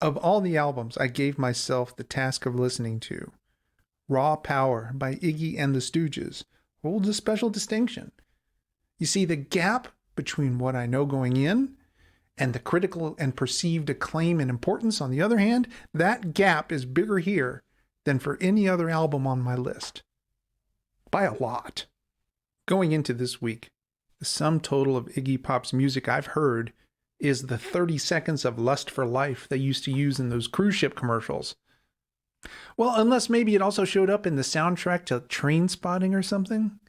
Of all the albums I gave myself the task of listening to, Raw Power by Iggy and the Stooges holds a special distinction. You see, the gap between what I know going in and the critical and perceived acclaim and importance on the other hand, that gap is bigger here than for any other album on my list. By a lot. Going into this week, the sum total of Iggy Pop's music I've heard is the 30 seconds of Lust for Life they used to use in those cruise ship commercials. Well, unless maybe it also showed up in the soundtrack to Train Spotting or something.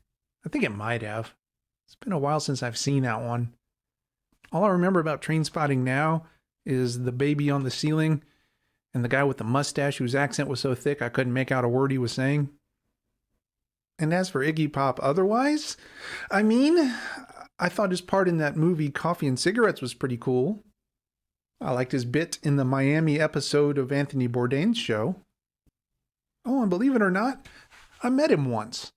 I think it might have. It's been a while since I've seen that one. All I remember about Train Spotting now is the baby on the ceiling and the guy with the mustache whose accent was so thick I couldn't make out a word he was saying. And as for Iggy Pop otherwise, I mean, I thought his part in that movie Coffee and Cigarettes was pretty cool. I liked his bit in the Miami episode of Anthony Bourdain's show. Oh, and believe it or not, I met him once.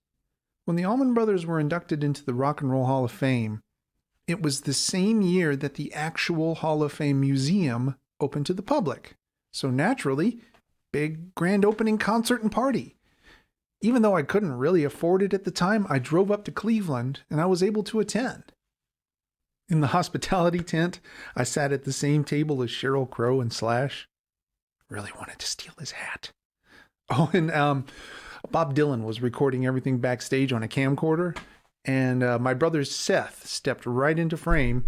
When the Allman Brothers were inducted into the Rock and Roll Hall of Fame, it was the same year that the actual Hall of Fame museum opened to the public. So naturally, big grand opening concert and party. Even though I couldn't really afford it at the time, I drove up to Cleveland and I was able to attend. In the hospitality tent, I sat at the same table as Sheryl Crow and Slash. Really wanted to steal his hat. Oh, and Bob Dylan was recording everything backstage on a camcorder, and my brother Seth stepped right into frame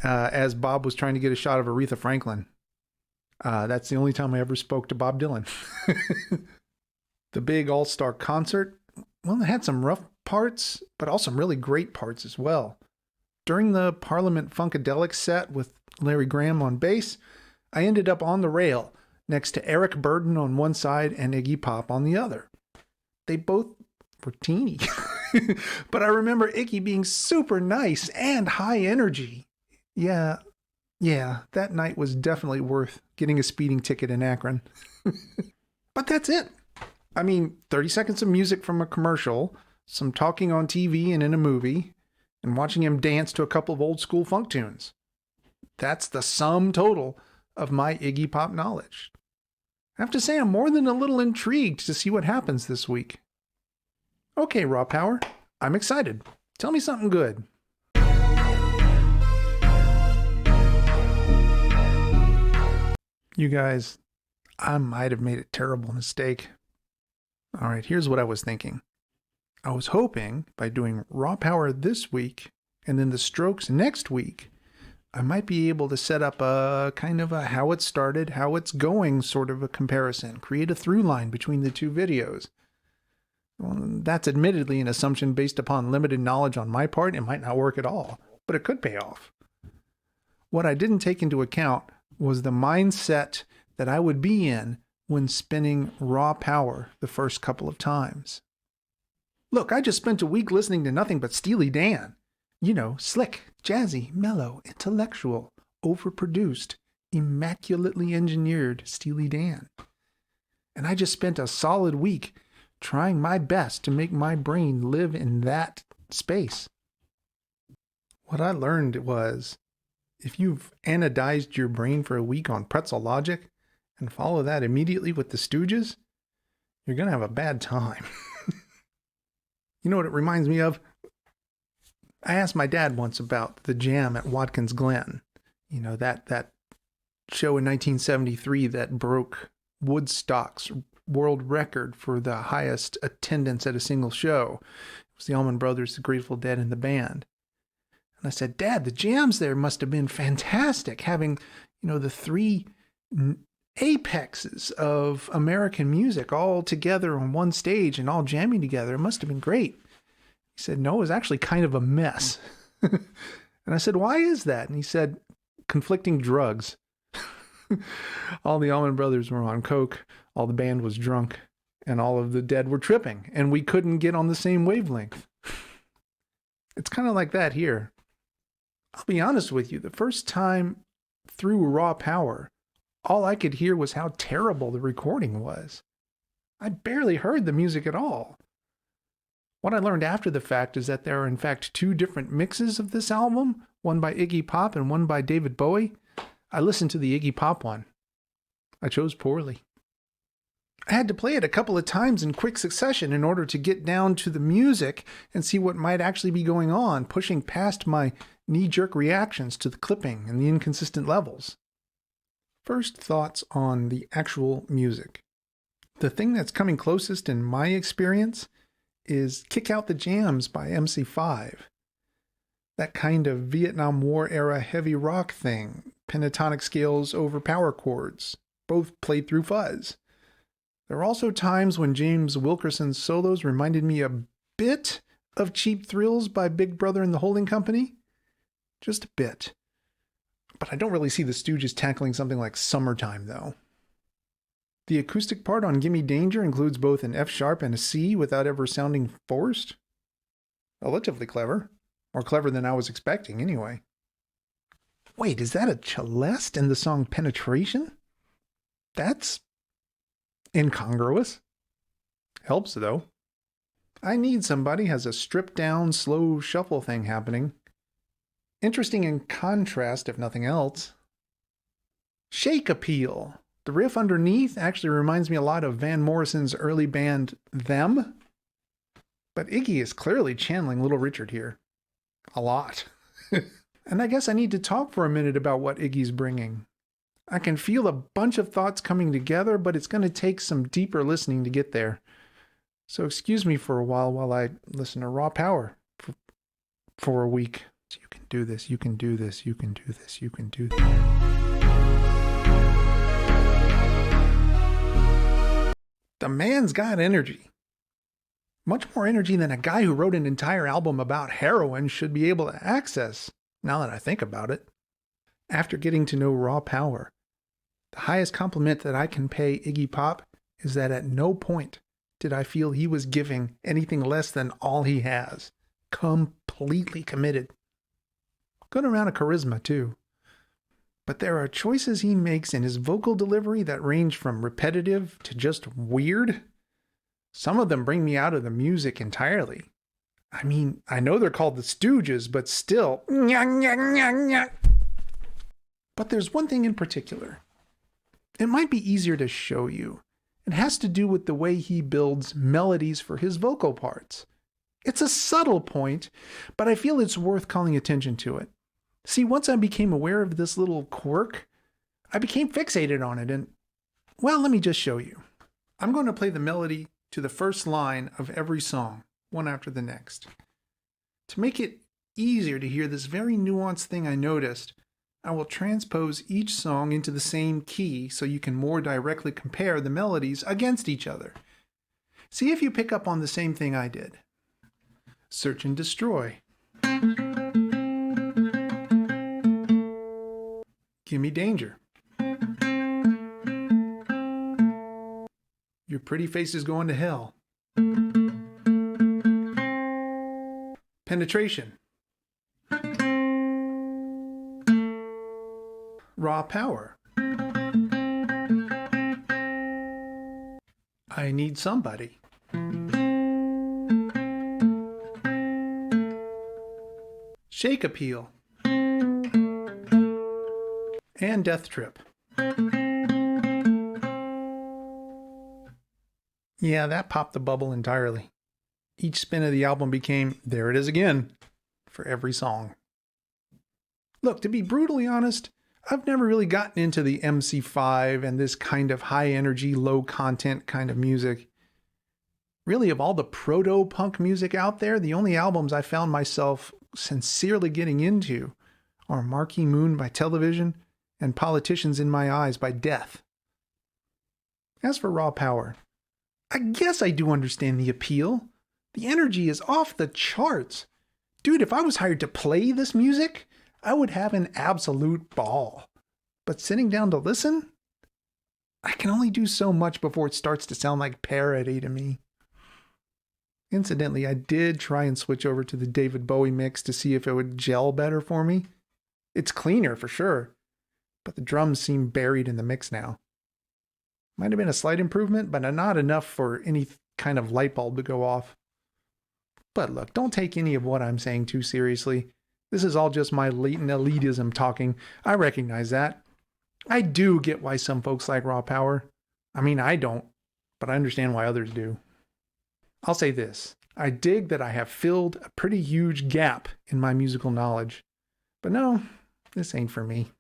as Bob was trying to get a shot of Aretha Franklin. That's the only time I ever spoke to Bob Dylan. The big all-star concert, well, it had some rough parts, but also some really great parts as well. During the Parliament Funkadelic set with Larry Graham on bass, I ended up on the rail next to Eric Burdon on one side and Iggy Pop on the other. They both were teeny, but I remember Iggy being super nice and high energy. Yeah, that night was definitely worth getting a speeding ticket in Akron. But that's it. I mean, 30 seconds of music from a commercial, some talking on TV and in a movie, and watching him dance to a couple of old school funk tunes. That's the sum total of my Iggy Pop knowledge. I have to say I'm more than a little intrigued to see what happens this week. Okay, Raw Power, I'm excited. Tell me something good. You guys, I might have made a terrible mistake. All right, here's what I was thinking. I was hoping by doing Raw Power this week and then the Strokes next week, I might be able to set up a kind of a how it started, how it's going sort of a comparison, create a through line between the two videos. Well, that's admittedly an assumption based upon limited knowledge on my part. It might not work at all, but it could pay off. What I didn't take into account was the mindset that I would be in when spinning Raw Power the first couple of times. Look, I just spent a week listening to nothing but Steely Dan. You know, slick, jazzy, mellow, intellectual, overproduced, immaculately engineered Steely Dan. And I just spent a solid week trying my best to make my brain live in that space. What I learned was, if you've anodized your brain for a week on pretzel logic and follow that immediately with the Stooges, you're going to have a bad time. You know what it reminds me of? I asked my dad once about the jam at Watkins Glen. You know, that show in 1973 that broke Woodstock's world record for the highest attendance at a single show. It was the Allman Brothers, the Grateful Dead, and the band. And I said, Dad, the jams there must have been fantastic, having, you know, the three apexes of American music all together on one stage and all jamming together. It must have been great. He said, no, it was actually kind of a mess. And I said, why is that? And he said, conflicting drugs. All the Allman Brothers were on coke, all the band was drunk, and all of the Dead were tripping, and we couldn't get on the same wavelength. It's kind of like that here. I'll be honest with you, the first time through Raw Power, all I could hear was how terrible the recording was. I barely heard the music at all. What I learned after the fact is that there are in fact two different mixes of this album, one by Iggy Pop and one by David Bowie. I listened to the Iggy Pop one. I chose poorly. I had to play it a couple of times in quick succession in order to get down to the music and see what might actually be going on, pushing past my knee-jerk reactions to the clipping and the inconsistent levels. First thoughts on the actual music. The thing that's coming closest in my experience is Kick Out the Jams by MC5. That kind of Vietnam War era heavy rock thing, pentatonic scales over power chords, both played through fuzz. There are also times when James Wilkerson's solos reminded me a bit of Cheap Thrills by Big Brother and the Holding Company. Just a bit. But I don't really see the Stooges tackling something like Summertime, though. The acoustic part on Gimme Danger includes both an F sharp and a C without ever sounding forced. Relatively clever. More clever than I was expecting, anyway. Wait, is that a celeste in the song Penetration? That's incongruous. Helps, though. I Need Somebody has a stripped-down, slow shuffle thing happening. Interesting in contrast, if nothing else. Shake Appeal. The riff underneath actually reminds me a lot of Van Morrison's early band Them. But Iggy is clearly channeling Little Richard here. A lot. And I guess I need to talk for a minute about what Iggy's bringing. I can feel a bunch of thoughts coming together, but it's going to take some deeper listening to get there. So excuse me for a while I listen to Raw Power for a week. You can do this, you can do this, you can do this, you can do this. The man's got energy. Much more energy than a guy who wrote an entire album about heroin should be able to access, now that I think about it. After getting to know Raw Power, the highest compliment that I can pay Iggy Pop is that at no point did I feel he was giving anything less than all he has. Completely committed. Good amount of charisma, too. But there are choices he makes in his vocal delivery that range from repetitive to just weird. Some of them bring me out of the music entirely. I mean, I know they're called the Stooges, but still. But there's one thing in particular. It might be easier to show you. It has to do with the way he builds melodies for his vocal parts. It's a subtle point, but I feel it's worth calling attention to it. See, once I became aware of this little quirk, I became fixated on it and, well, let me just show you. I'm going to play the melody to the first line of every song, one after the next. To make it easier to hear this very nuanced thing I noticed, I will transpose each song into the same key so you can more directly compare the melodies against each other. See if you pick up on the same thing I did. Search and Destroy. Gimme Danger. Your Pretty Face is Going to Hell. Penetration. Raw Power. I Need Somebody. Shake Appeal. And Death Trip. Yeah, that popped the bubble entirely. Each spin of the album became, there it is again, for every song. Look, to be brutally honest, I've never really gotten into the MC5 and this kind of high energy, low content kind of music. Really, of all the proto-punk music out there, the only albums I found myself sincerely getting into are Marquee Moon by Television and Politicians in My Eyes by Death. As for Raw Power, I guess I do understand the appeal. The energy is off the charts. Dude, if I was hired to play this music, I would have an absolute ball. But sitting down to listen, I can only do so much before it starts to sound like parody to me. Incidentally, I did try and switch over to the David Bowie mix to see if it would gel better for me. It's cleaner for sure, but the drums seem buried in the mix now. Might have been a slight improvement, but not enough for any kind of light bulb to go off. But look, don't take any of what I'm saying too seriously. This is all just my latent elitism talking. I recognize that. I do get why some folks like raw power. I mean, I don't, but I understand why others do. I'll say this. I dig that I have filled a pretty huge gap in my musical knowledge. But no, this ain't for me.